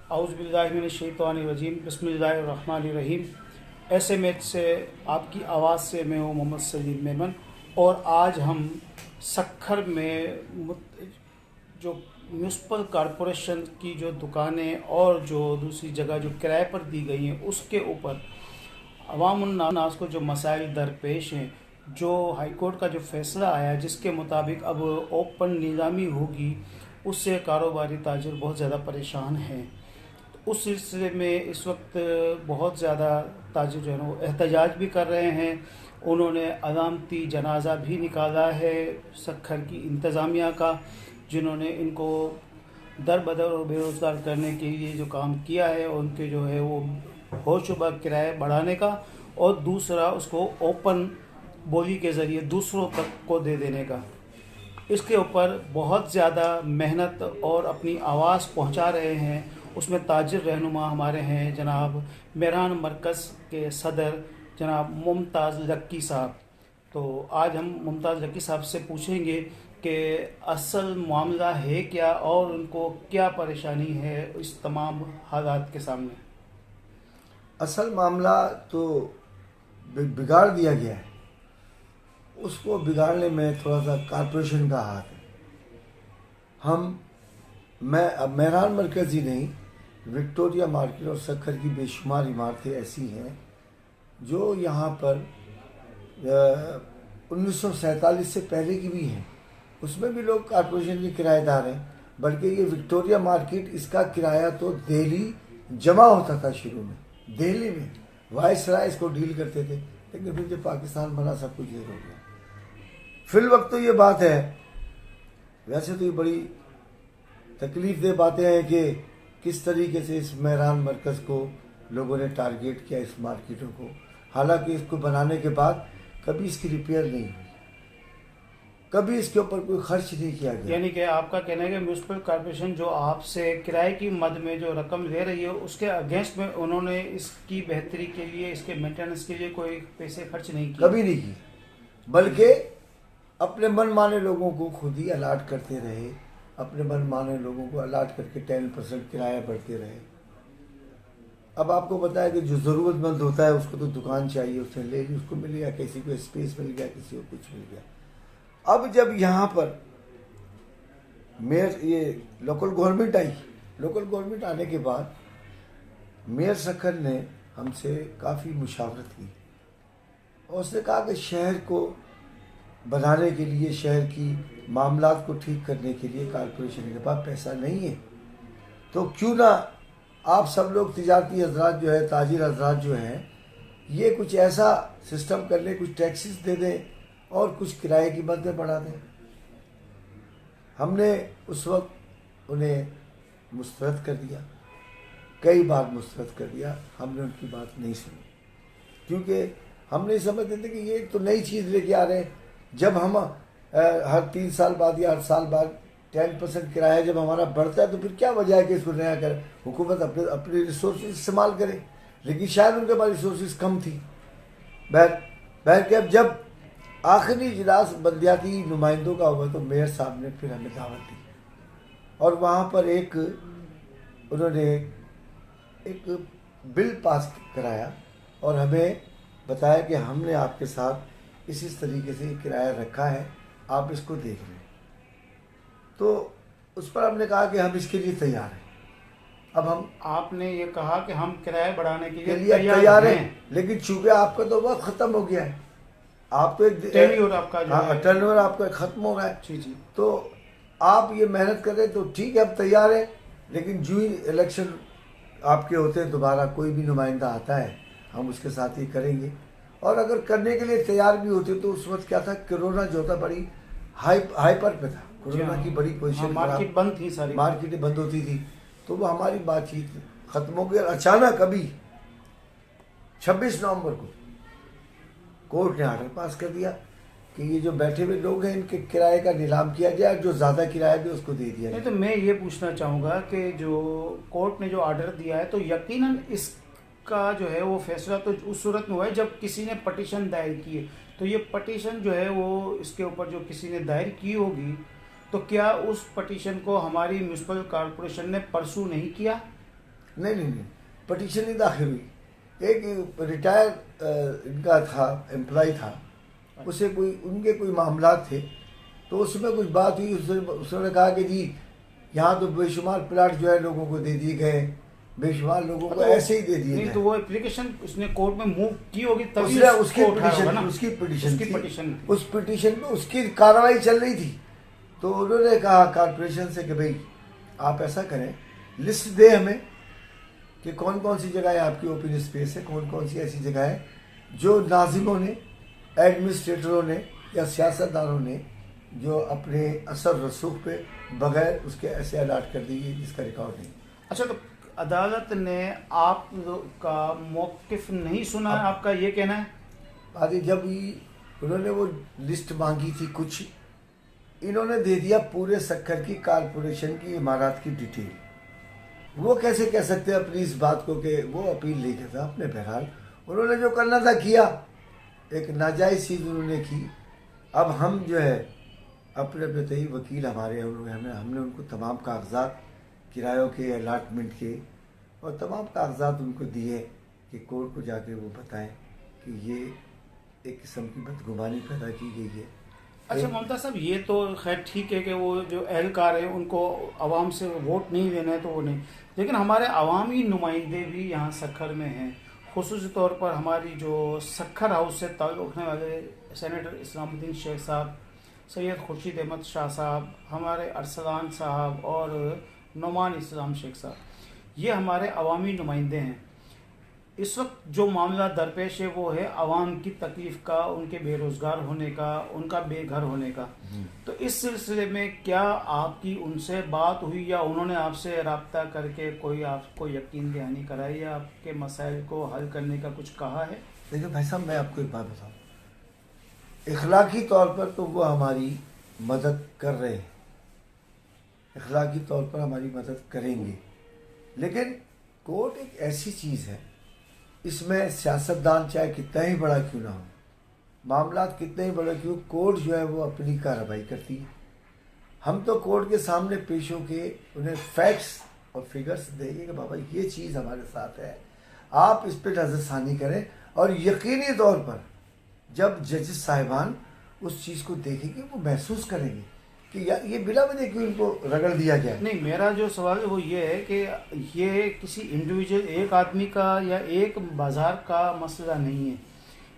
اعوذ باللہ من الشیطان الرجیم بسم اللہ الرحمن الرحیم۔ ایس ایم ایچ سے آپ کی آواز سے میں ہوں محمد سلیم میمن، اور آج ہم سکھر میں جو میونسپل کارپوریشن کی جو دکانیں اور جو دوسری جگہ جو کرائے پر دی گئی ہیں اس کے اوپر عوام الناس کو جو مسائل درپیش ہیں، جو ہائی کورٹ کا جو فیصلہ آیا جس کے مطابق اب اوپن نیلامی ہوگی، اس سے کاروباری تاجر بہت زیادہ پریشان ہیں۔ اس سلسلے میں اس وقت بہت زیادہ تاجر جو ہے وہ احتجاج بھی کر رہے ہیں۔ انہوں نے علامتی جنازہ بھی نکالا ہے سکھر کی انتظامیہ کا، جنہوں نے ان کو در بدر اور بے روزگار کرنے کے لیے جو کام کیا ہے، ان کے جو ہے وہ ہو شبہ کرایہ بڑھانے کا، اور دوسرا اس کو اوپن بولی کے ذریعے دوسروں تک کو دے دینے کا۔ اس کے اوپر بہت زیادہ محنت اور اپنی آواز پہنچا رہے ہیں۔ اس میں تاجر رہنما ہمارے ہیں جناب مہران مرکز کے صدر جناب ممتاز لکی صاحب۔ تو آج ہم ممتاز لکی صاحب سے پوچھیں گے کہ اصل معاملہ ہے کیا اور ان کو کیا پریشانی ہے اس تمام حالات کے سامنے۔ اصل معاملہ تو بگاڑ دیا گیا ہے، اس کو بگاڑنے میں تھوڑا سا کارپوریشن کا ہاتھ ہے۔ اب مہران مرکز ہی نہیں، وکٹوریہ مارکیٹ اور سکھر کی بے شمار عمارتیں ایسی ہیں جو یہاں پر 1947 سے پہلے کی بھی ہیں، اس میں بھی لوگ کارپوریشن کے کرایہ دار ہیں۔ بلکہ یہ وکٹوریہ مارکیٹ، اس کا کرایہ تو دہلی جمع ہوتا تھا شروع میں، دہلی میں وائس رائے اس کو ڈیل کرتے تھے، لیکن پھر جب پاکستان بنا سب کچھ یہ ہو گیا۔ فی الوقت تو یہ بات ہے، ویسے تو یہ بڑی تکلیف دہ باتیں ہیں کہ کس طریقے سے اس مہران مرکز کو لوگوں نے ٹارگیٹ کیا، اس مارکیٹوں کو، حالانکہ اس کو بنانے کے بعد کبھی اس کی ریپیئر نہیں ہوئی، کبھی اس کے اوپر کوئی خرچ نہیں کیا گیا۔ یعنی کہ آپ کا کہنا ہے کہ میونسپل کارپوریشن جو آپ سے کرائے کی مد میں جو رقم لے رہی ہے اس کے اگینسٹ میں انہوں نے اس کی بہتری کے لیے، اس کے مینٹیننس کے لیے کوئی پیسے خرچ نہیں کیے، کبھی نہیں کی، بلکہ اپنے من مانے لوگوں کو خود ہی الاٹ کرتے رہے، اپنے من مانے لوگوں کو الاٹ کر کے 10% کرایہ بڑھتے رہے۔ اب آپ کو پتا ہے کہ جو ضرورت مند ہوتا ہے اس کو تو دکان چاہیے، اس نے لے لی، اس کو مل گیا، کسی کو اسپیس مل گیا، کسی کو کچھ مل گیا۔ اب جب یہاں پر یہ لوکل گورنمنٹ آئی، لوکل گورنمنٹ آنے کے بعد میئر سکھر نے ہم سے کافی مشاورت کی، اور اس نے کہا کہ شہر کو بنانے کے لیے، شہر کی معاملات کو ٹھیک کرنے کے لیے کارپوریشن کے پاس پیسہ نہیں ہے، تو کیوں نہ آپ سب لوگ تجارتی حضرات جو ہے، تاجر حضرات جو ہیں، یہ کچھ ایسا سسٹم کر لیں، کچھ ٹیکسز دے دیں اور کچھ کرائے کی مدیں بڑھا دیں۔ ہم نے اس وقت انہیں مسترد کر دیا، کئی بار مسترد کر دیا، ہم نے ان کی بات نہیں سنی، کیونکہ ہم نہیں سمجھتے تھے کہ یہ تو نئی چیز لے کے آ رہے ہیں۔ جب ہم ہر 3 سال بعد یا ہر سال بعد 10% کرایہ جب ہمارا بڑھتا ہے تو پھر کیا وجہ ہے کہ اس کو نیا کرے؟ حکومت اپنے ریسورسز استعمال کرے، لیکن شاید ان کے پاس ریسورسز کم تھی۔ بہرکیف جب آخری اجلاس بلدیاتی نمائندوں کا ہوا تو میئر صاحب نے پھر ہمیں دعوت دی، اور وہاں پر انہوں نے ایک بل پاس کرایا اور ہمیں بتایا کہ ہم نے آپ کے ساتھ اس طریقے سے کرایہ رکھا ہے، آپ اس کو دیکھ لیں۔ تو اس پر ہم نے کہا کہ ہم اس کے لیے تیار ہیں۔ اب آپ نے یہ کہا کہ ہم کرایہ بڑھانے کے لیے تیار ہیں، لیکن چونکہ آپ کا تو وقت ختم ہو گیا ہے، آپ تو ٹینیور آپ کا ٹرن آپ کا ختم ہو رہا ہے، جی، تو آپ یہ محنت کر رہے ہیں تو ٹھیک ہے، ہم تیار ہیں، لیکن جو ہی الیکشن آپ کے ہوتے ہیں، دوبارہ کوئی بھی نمائندہ آتا ہے، ہم اس کے ساتھ ہی کریں گے۔ اور اگر کرنے کے لیے تیار بھی ہوتے تو اس وقت کیا تھا، کورونا جو تھا بڑی ہائپر پہ تھا، کورونا کی بڑی پوزیشن، مارکیٹ بند تھی، ساری مارکیٹیں بند ہوتی تھی، تو وہ ہماری بات چیت ختم ہو گئی۔ اور اچانک ابھی 26 نومبر کو کورٹ نے آرڈر پاس کر دیا کہ یہ جو بیٹھے ہوئے لوگ ہیں ان کے کرائے کا نیلام کیا جائے، جو زیادہ کرایہ بھی اس کو دے دیا جائے۔ تو میں یہ پوچھنا چاہوں گا کہ جو کورٹ نے جو آرڈر دیا ہے تو یقیناً اس کا جو ہے وہ فیصلہ تو اس صورت میں ہوا ہے جب کسی نے پٹیشن دائر کی ہے، تو یہ پٹیشن جو ہے وہ اس کے اوپر جو کسی نے دائر کی ہوگی، تو کیا اس پٹیشن کو ہماری میونسپل کارپوریشن نے پرسو نہیں کیا؟ نہیں پٹیشن نہیں داخل ہوئی. ایک ریٹائر ان کا تھا امپلائی تھا, اسے ان کے کوئی معاملات تھے, تو اس میں کچھ بات ہوئی. اس نے کہا کہ جی یہاں تو بے شمار پلاٹ جو ہے لوگوں کو دے دیے گئے, بے شمار لوگوں کو ایسے ہی دے دیے گئے. تو وہ اپلیکیشن اس نے کورٹ میں موو کی ہوگی, تبھی اس کی پٹیشن تھی. اس پٹیشن میں اس کی کارروائی چل رہی تھی. تو انہوں نے کہا کارپوریشن سے کہ بھئی آپ ایسا کریں, لسٹ دیں ہمیں کہ کون کون سی جگہیں آپ کی اوپن اسپیس ہے, کون کون سی ایسی جگہ ہے جو ناظموں نے, ایڈمنسٹریٹروں نے یا سیاستدانوں نے جو اپنے اثر رسوخ پہ بغیر اس کے ایسے الاٹ کر دی جس کا ریکارڈ نہیں. اچھا, تو عدالت نے آپ کا موقف نہیں سنا, آپ کا یہ کہنا ہے؟ جب انہوں نے وہ لسٹ مانگی تھی کچھ, انہوں نے دے دیا پورے سکھر کی کارپوریشن کی عمارات کی ڈیٹیل. وہ کیسے کہہ سکتے ہیں اپنی اس بات کو کہ وہ اپیل نہیں کرتا اپنے. بہرحال انہوں نے جو کرنا تھا کیا, ایک ناجائز چیز انہوں نے کی. اب ہم جو ہے اپنے تئی وکیل ہمارے ہم نے ان کو تمام کاغذات کرایوں کے, الاٹمنٹ کے اور تمام کاغذات ان کو دیے کہ کورٹ کو جا کے وہ بتائیں کہ یہ ایک قسم کی بدگمانی پیدا کی گئی ہے. اچھا ممتاز صاحب, یہ تو خیر ٹھیک ہے کہ وہ جو اہلکار ہیں ان کو عوام سے ووٹ نہیں دینا ہے تو وہ نہیں, لیکن ہمارے عوامی نمائندے بھی یہاں سکھر میں ہیں. خصوصی طور پر ہماری جو سکھر ہاؤس سے تعلق رکھنے والے سینیٹر اسلام الدین شیخ صاحب, سید خورشید احمد شاہ صاحب, ہمارے ارسلان صاحب اور نعمان اسلام شیخ صاحب, یہ ہمارے عوامی نمائندے ہیں. اس وقت جو معاملہ درپیش ہے وہ ہے عوام کی تکلیف کا, ان کے بے روزگار ہونے کا, ان کا بے گھر ہونے کا. تو اس سلسلے میں کیا آپ کی ان سے بات ہوئی یا انہوں نے آپ سے رابطہ کر کے کوئی آپ کو یقین دہانی کرائی یا آپ کے مسائل کو حل کرنے کا کچھ کہا ہے؟ دیکھیں بھائی صاحب, میں آپ کو ایک بات بتاؤں, اخلاقی طور پر تو وہ ہماری مدد کر رہے ہیں, اخلاقی طور پر ہماری مدد کریں گے, لیکن کورٹ ایک ایسی چیز ہے, اس میں سیاستدان چاہے کتنا ہی بڑا کیوں نہ ہو, معاملات کتنے ہی بڑا کیوں, کورٹ جو ہے وہ اپنی کارروائی کرتی ہے. ہم تو کورٹ کے سامنے پیش ہو کے انہیں فیکٹس اور فگرز دیں گے کہ بابا یہ چیز ہمارے ساتھ ہے, آپ اس پہ نظر ثانی کریں. اور یقینی طور پر جب ججز صاحبان اس چیز کو دیکھیں گے وہ محسوس کریں گے کہ یہ بلا وجہ کیوں ان کو رگڑ دیا گیا. نہیں, میرا جو سوال ہے وہ یہ ہے کہ یہ کسی انڈیویجول ایک آدمی کا یا ایک بازار کا مسئلہ نہیں ہے,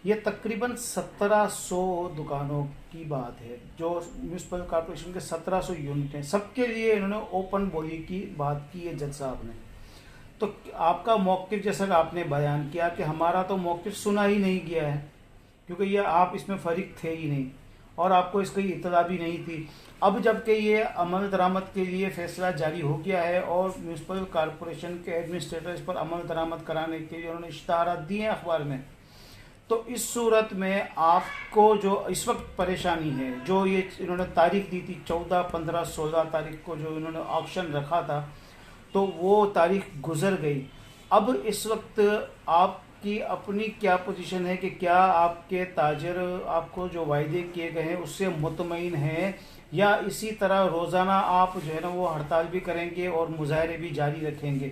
یہ تقریباً 1700 دکانوں کی بات ہے جو میونسپل کارپوریشن کے 1700 یونٹ ہیں, سب کے لیے انہوں نے اوپن بولی کی بات کی ہے جج صاحب نے. تو آپ کا موقف جیسا کہ آپ نے بیان کیا کہ ہمارا تو موقف سنا ہی نہیں گیا ہے کیونکہ یہ آپ اس میں فریق تھے ہی نہیں اور آپ کو اس کی اطلاع بھی نہیں تھی. اب جب کہ یہ عمل درآمد کے لیے فیصلہ جاری ہو گیا ہے اور میونسپل کارپوریشن کے ایڈمنسٹریٹر اس پر عمل درآمد کرانے کے لیے انہوں نے اشتہارات دیے ہیں اخبار میں, تو اس صورت میں آپ کو جو اس وقت پریشانی ہے, جو یہ انہوں نے تاریخ دی تھی 14, 15, 16 تاریخ کو جو انہوں نے آکشن رکھا تھا, تو وہ تاریخ گزر گئی. اب اس وقت آپ کی اپنی کیا پوزیشن ہے کہ کیا آپ کے تاجر آپ کو جو وعدے کیے گئے ہیں اس سے مطمئن ہیں یا اسی طرح روزانہ آپ جو ہے نا وہ ہڑتال بھی کریں گے اور مظاہرے بھی جاری رکھیں گے؟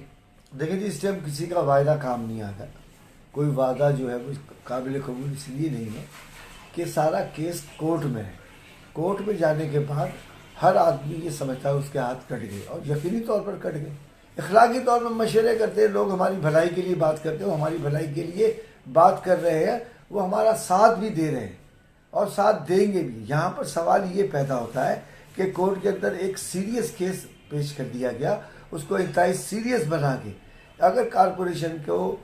دیکھیں جی, اس ٹائم کسی کا وعدہ کام نہیں آتا, کوئی وعدہ جو ہے وہ قابل قبول اس لیے نہیں ہے کہ سارا کیس کورٹ میں ہے. کورٹ میں جانے کے بعد ہر آدمی یہ سمجھتا ہے اس کے ہاتھ کٹ گئے, اور یقینی طور پر کٹ گئے. اخلاقی طور پر مشورے کرتے ہیں لوگ, ہماری بھلائی کے لیے بات کرتے ہیں, وہ ہماری بھلائی کے لیے بات کر رہے ہیں, وہ ہمارا ساتھ بھی دے رہے ہیں اور ساتھ دیں گے بھی. یہاں پر سوال یہ پیدا ہوتا ہے کہ کورٹ کے اندر ایک سیریس کیس پیش کر دیا گیا, اس کو انتہائی سیریس بنا کے اگر کارپوریشن کو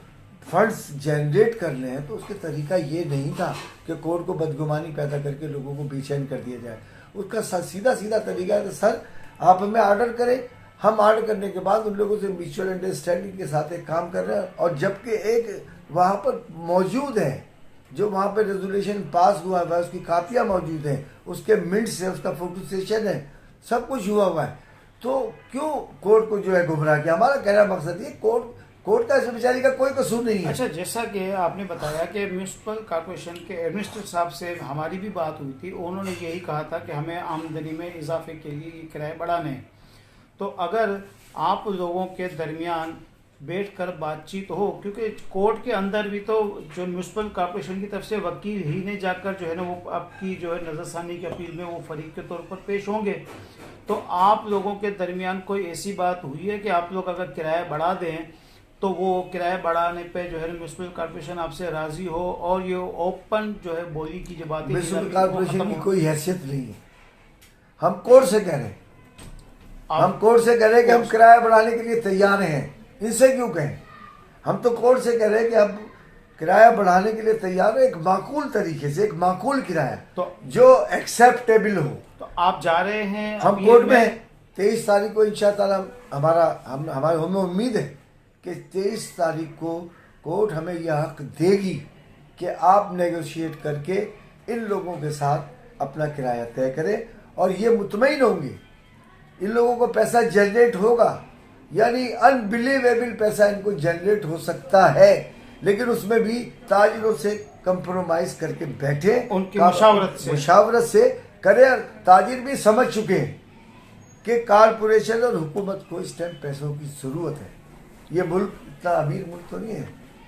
فنڈز جنریٹ کرنے ہیں تو اس کے طریقہ یہ نہیں تھا کہ کورٹ کو بدگمانی پیدا کر کے لوگوں کو بے چین کر دیا جائے. اس کا سیدھا طریقہ ہے کہ سر آپ ہمیں آرڈر کریں, ہم آرڈر کرنے کے بعد ان لوگوں سے میوچل انڈرسٹینڈنگ کے ساتھ ایک کام کر رہے ہیں, اور جبکہ ایک وہاں پر موجود ہے جو وہاں پہ ریزولوشن پاس ہوا ہے اس کی کاپیاں موجود ہیں, اس کے منٹس ہیں, اس کا فوٹو سیشن ہے, سب کچھ ہوا ہے, تو کیوں کورٹ کو جو ہے گمراہ کیا؟ ہمارا کہنا مقصد یہ کورٹ کا اس بیچاری کا کوئی قصور نہیں ہے. اچھا, جیسا کہ آپ نے بتایا کہ میونسپل کارپوریشن کے ایڈمنسٹریٹر صاحب سے ہماری بھی بات ہوئی تھی, انہوں نے یہی کہا تھا کہ ہمیں آمدنی میں اضافے کے لیے یہ کرائے بڑھانے ہیں. تو اگر آپ لوگوں کے درمیان بیٹھ کر بات چیت ہو، کیونکہ کورٹ کے اندر بھی تو جو میونسپل کارپوریشن کی طرف سے وکیل ہی نے جا کر جو ہے نا وہ آپ کی جو ہے نظر ثانی کی اپیل میں وہ فریق کے طور پر پیش ہوں گے. تو آپ لوگوں کے درمیان کوئی ایسی بات ہوئی ہے کہ آپ لوگ اگر کرایہ بڑھا دیں تو وہ کرایہ بڑھانے پہ جو ہے میونسپل کارپوریشن آپ سے راضی ہو اور یہ اوپن جو ہے بولی کی جو باتیں میونسپل کارپوریشن کی کوئی حیثیت نہیں ہے. ہم کورٹ سے کہہ رہے ہیں، ہم کورٹ سے کہہ رہے ہیں کہ ہم کرایہ بڑھانے کے لیے تیار ہیں. ان سے کیوں کہیں؟ ہم تو کورٹ سے کہہ رہے ہیں کہ ہم کرایہ بڑھانے کے لیے تیار ہیں، ایک معقول طریقے سے، ایک معقول کرایہ تو جو ایکسیپٹیبل ہو. تو آپ جا رہے ہیں، ہم کورٹ میں 23 تاریخ کو انشاءاللہ ہمیں امید ہے کہ 23 تاریخ کو کورٹ ہمیں یہ حق دے گی کہ آپ نیگوشیٹ کر کے ان لوگوں کے ساتھ اپنا کرایہ طے کریں اور یہ مطمئن ہوں گے ان لوگوں کو پیسہ جنریٹ ہوگا. یعنی انبلیویبل پیسہ ان کو جنریٹ ہو سکتا ہے، لیکن اس میں بھی تاجروں سے کمپرومائز کر کے بیٹھے، ان کی مشاورت سے کرے. اور تاجر بھی سمجھ چکے ہیں کہ کارپوریشن اور حکومت کو اس ٹائم پیسوں کی ضرورت ہے. یہ ملک اتنا امیر ملک تو نہیں ہے،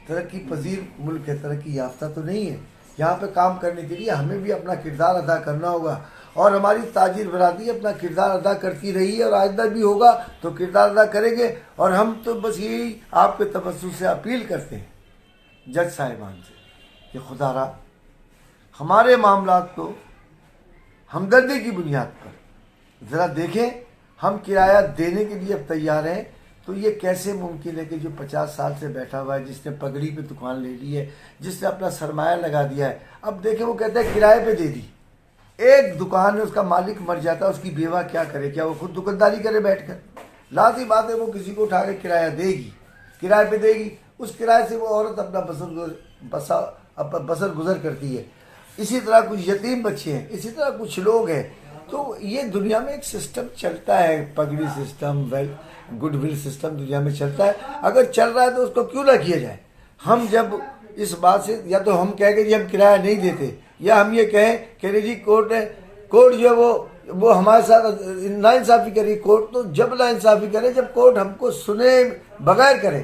ترقی پذیر ملک ہے، ترقی یافتہ تو نہیں ہے. یہاں پہ کام کرنے کے لیے ہمیں بھی اپنا کردار ادا کرنا ہوگا، اور ہماری تاجر برادری اپنا کردار ادا کرتی رہی ہے اور آئندہ بھی ہوگا تو کردار ادا کریں گے. اور ہم تو بس یہی آپ کے توسط سے اپیل کرتے ہیں جج صاحبان سے کہ خدا را ہمارے معاملات کو ہمدردی کی بنیاد پر ذرا دیکھیں. ہم کرایہ دینے کے لیے اب تیار ہیں، تو یہ کیسے ممکن ہے کہ جو 50 سال سے بیٹھا ہوا ہے، جس نے پگڑی پہ دکان لے لی ہے، جس نے اپنا سرمایہ لگا دیا ہے، اب دیکھیں وہ کہتا ہے کرایہ پہ دے دی. ایک دکان ہے، اس کا مالک مر جاتا ہے، اس کی بیوہ کیا کرے؟ کیا وہ خود دکانداری کرے بیٹھ کر؟ لازمی بات ہے وہ کسی کو اٹھا کے کرایہ دے گی، کرایہ پہ دے گی. اس کرایہ سے وہ عورت اپنا بسر گزر کرتی ہے. اسی طرح کچھ یتیم بچے ہیں، اسی طرح کچھ لوگ ہیں. تو یہ دنیا میں ایک سسٹم چلتا ہے، پگڑی سسٹم، گڈ ول سسٹم دنیا میں چلتا ہے. اگر چل رہا ہے تو اس کو کیوں نہ کیا جائے؟ ہم جب اس بات سے یا تو ہم کہیں کہ جی ہم کرایہ نہیں دیتے، یا ہم یہ کہیں کہ جی کورٹ جو ہے وہ ہمارے ساتھ ناانصافی کرے. کورٹ تو جب ناانصافی کرے جب کورٹ ہم کو سنے بغیر کرے.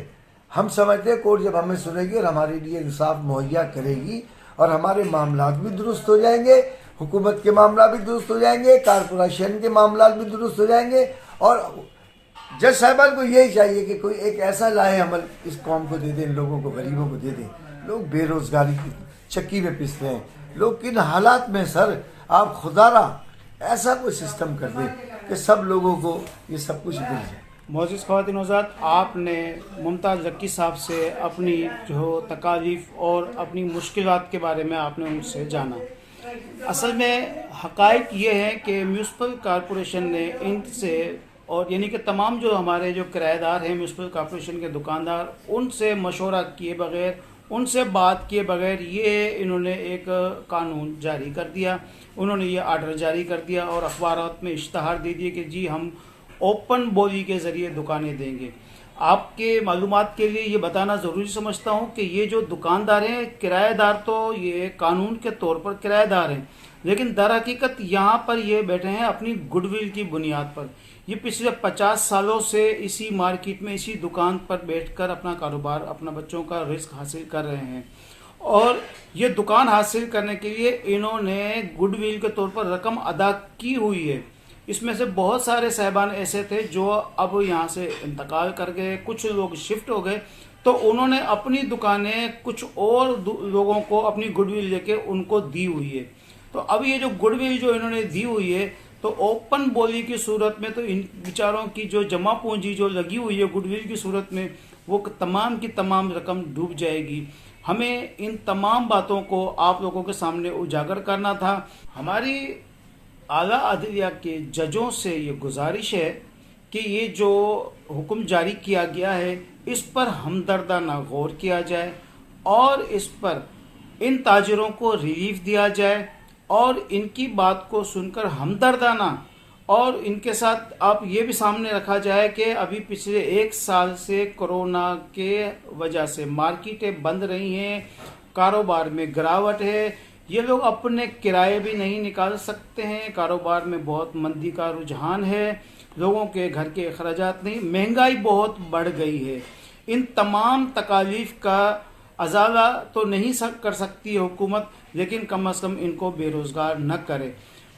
ہم سمجھتے ہیں کورٹ جب ہمیں سنے گی اور ہمارے لیے انصاف مہیا کرے گی اور ہمارے معاملات بھی درست ہو جائیں گے، حکومت کے معاملات بھی درست ہو جائیں گے، کارپوریشن کے معاملات بھی درست ہو جائیں گے. اور جج صاحبان کو یہی چاہیے کہ کوئی ایک ایسا لائے عمل اس قوم کو دے دیں، ان لوگوں کو، غریبوں کو دے دیں. لوگ بے روزگاری کی چکی میں پس رہے ہیں. لوگ کن حالات میں سر، آپ خدا را ایسا کوئی سسٹم کر دیں کہ سب لوگوں کو یہ سب کچھ مل جائے. معزز خواتین و حضرات، آپ نے ممتاز رکی صاحب سے اپنی جو تکالیف اور اپنی مشکلات کے بارے میں آپ نے ان سے جانا. اصل میں حقائق یہ ہے کہ میونسپل کارپوریشن نے ان سے، اور یعنی کہ تمام جو ہمارے جو کرایہ دار ہیں میونسپل کارپوریشن کے دکاندار، ان سے مشورہ کیے بغیر، ان سے بات کیے بغیر یہ انہوں نے ایک قانون جاری کر دیا، انہوں نے یہ آرڈر جاری کر دیا اور اخبارات میں اشتہار دے دیے کہ جی ہم اوپن بولی کے ذریعے دکانیں دیں گے. آپ کے معلومات کے لیے یہ بتانا ضروری سمجھتا ہوں کہ یہ جو دکاندار ہیں، کرایہ دار تو یہ قانون کے طور پر کرایہ دار ہیں، لیکن در حقیقت یہاں پر یہ بیٹھے ہیں اپنی گڈ ول کی بنیاد پر. یہ پچھلے 50 سالوں سے اسی مارکیٹ میں، اسی دکان پر بیٹھ کر اپنا کاروبار، اپنا بچوں کا رزق حاصل کر رہے ہیں. اور یہ دکان حاصل کرنے کے لیے انہوں نے گڈ ول کے طور پر رقم ادا کی ہوئی ہے. اس میں سے بہت سارے صاحبان ایسے تھے جو اب یہاں سے انتقال کر گئے، کچھ لوگ شفٹ ہو گئے، تو انہوں نے اپنی دکانیں کچھ اور لوگوں کو اپنی گڈ ول لے کے ان کو دی ہوئی ہے. تو اب یہ جو گڈ ول جو انہوں نے دی ہوئی ہے، تو اوپن بولی کی صورت میں تو ان بیچاروں کی جو جمع پونجی جو لگی ہوئی ہے گڈ ول کی صورت میں، وہ تمام کی تمام رقم ڈوب جائے گی. ہمیں ان تمام باتوں کو آپ لوگوں کے سامنے اجاگر کرنا تھا. ہماری اعلیٰ عدلیہ کے ججوں سے یہ گزارش ہے کہ یہ جو حکم جاری کیا گیا ہے اس پر ہمدردانہ غور کیا جائے اور اس پر ان تاجروں کو ریلیف دیا جائے اور ان کی بات کو سن کر ہمدردانہ، اور ان کے ساتھ آپ یہ بھی سامنے رکھا جائے کہ ابھی پچھلے 1 سال سے کرونا کے وجہ سے مارکیٹیں بند رہی ہیں، کاروبار میں گراوٹ ہے، یہ لوگ اپنے کرائے بھی نہیں نکال سکتے ہیں، کاروبار میں بہت مندی کا رجحان ہے، لوگوں کے گھر کے اخراجات نہیں، مہنگائی بہت بڑھ گئی ہے. ان تمام تکالیف کا ازالہ تو نہیں کر سکتی حکومت، لیکن کم از کم ان کو بے روزگار نہ کرے۔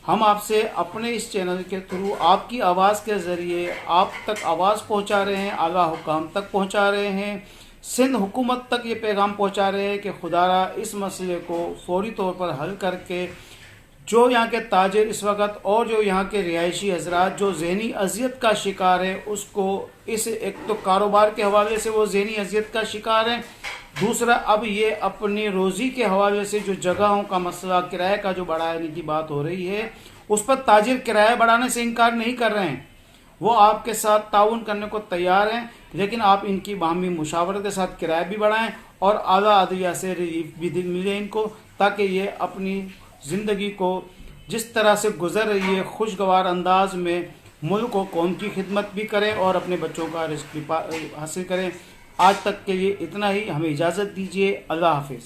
ہم آپ سے اپنے اس چینل کے تھرو آپ کی آواز کے ذریعے آپ تک آواز پہنچا رہے ہیں، اعلیٰ حکام تک پہنچا رہے ہیں، سندھ حکومت تک یہ پیغام پہنچا رہے ہیں کہ خدا را اس مسئلے کو فوری طور پر حل کر کے جو یہاں کے تاجر اس وقت اور جو یہاں کے رہائشی حضرات جو ذہنی اذیت کا شکار ہیں، اس کو اس ایک تو کاروبار کے حوالے سے وہ ذہنی اذیت کا شکار ہیں، دوسرا اب یہ اپنی روزی کے حوالے سے جو جگہوں کا مسئلہ کرایہ کا جو بڑھانے کی بات ہو رہی ہے، اس پر تاجر کرایہ بڑھانے سے انکار نہیں کر رہے ہیں، وہ آپ کے ساتھ تعاون کرنے کو تیار ہیں، لیکن آپ ان کی باہمی مشاورت کے ساتھ کرایہ بھی بڑھائیں اور اعلیٰ عدلیہ سے ریلیف بھی ملے ان کو، تاکہ یہ اپنی زندگی کو جس طرح سے گزر رہی ہے خوشگوار انداز میں ملک و قوم کی خدمت بھی کریں اور اپنے بچوں کا رزق بھی حاصل کریں۔ آج تک کے لیے اتنا ہی، ہمیں اجازت دیجیے، اللہ حافظ۔